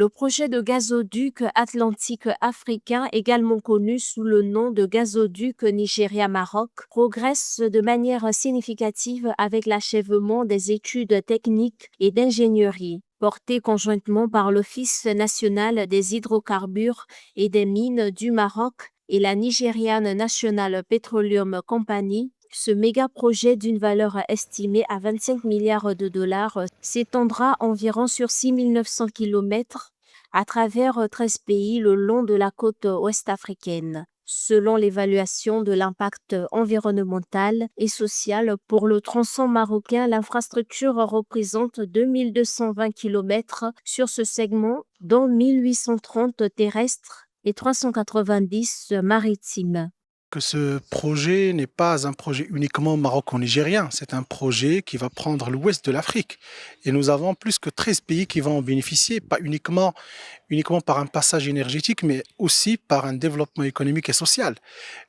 Le projet de gazoduc atlantique africain, également connu sous le nom de gazoduc Nigeria-Maroc, progresse de manière significative avec l'achèvement des études techniques et d'ingénierie, portées conjointement par l'Office national des hydrocarbures et des mines du Maroc et la Nigerian National Petroleum Company. Ce méga-projet d'une valeur estimée à 25 milliards de dollars s'étendra environ sur 6 900 kilomètres à travers 13 pays le long de la côte ouest africaine. Selon l'évaluation de l'impact environnemental et social pour le tronçon marocain, l'infrastructure représente 2220 kilomètres sur ce segment, dont 1830 terrestres et 390 maritimes. Que ce projet n'est pas un projet uniquement maroco-nigérien, c'est un projet qui va prendre l'ouest de l'Afrique. Et nous avons plus que 13 pays qui vont en bénéficier, pas uniquement par un passage énergétique, mais aussi par un développement économique et social.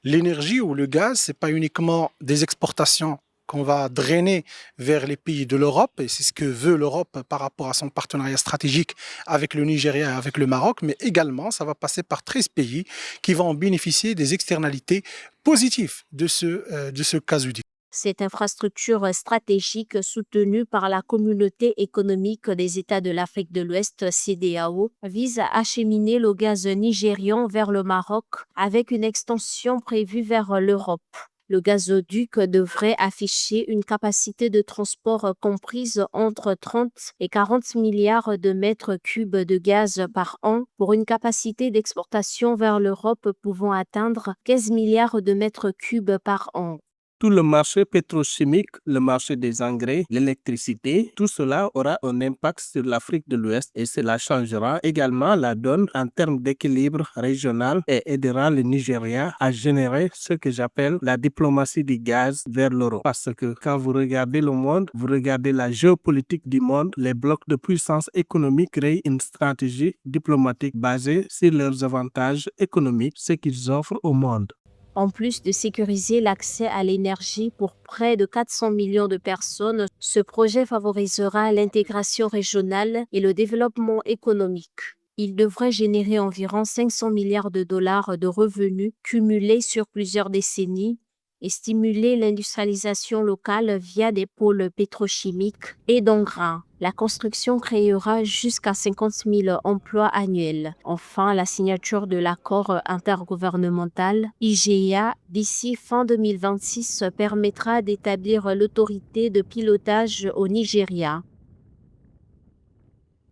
L'énergie ou le gaz, c'est pas uniquement des exportations qu'on va drainer vers les pays de l'Europe, et c'est ce que veut l'Europe par rapport à son partenariat stratégique avec le Nigeria et avec le Maroc, mais également ça va passer par 13 pays qui vont en bénéficier des externalités positives de ce gazoduc. Cette infrastructure stratégique soutenue par la Communauté économique des États de l'Afrique de l'Ouest, CEDEAO, vise à acheminer le gaz nigérian vers le Maroc avec une extension prévue vers l'Europe. Le gazoduc devrait afficher une capacité de transport comprise entre 30 et 40 milliards de mètres cubes de gaz par an pour une capacité d'exportation vers l'Europe pouvant atteindre 15 milliards de mètres cubes par an. Tout le marché pétrochimique, le marché des engrais, l'électricité, tout cela aura un impact sur l'Afrique de l'Ouest et cela changera également la donne en termes d'équilibre régional et aidera le Nigeria à générer ce que j'appelle la diplomatie du gaz vers l'euro. Parce que quand vous regardez le monde, vous regardez la géopolitique du monde, les blocs de puissance économique créent une stratégie diplomatique basée sur leurs avantages économiques, ce qu'ils offrent au monde. En plus de sécuriser l'accès à l'énergie pour près de 400 millions de personnes, ce projet favorisera l'intégration régionale et le développement économique. Il devrait générer environ 500 milliards de dollars de revenus cumulés sur plusieurs décennies et stimuler l'industrialisation locale via des pôles pétrochimiques et d'engrais. La construction créera jusqu'à 50 000 emplois annuels. Enfin, la signature de l'accord intergouvernemental IGA d'ici fin 2026 permettra d'établir l'autorité de pilotage au Nigeria.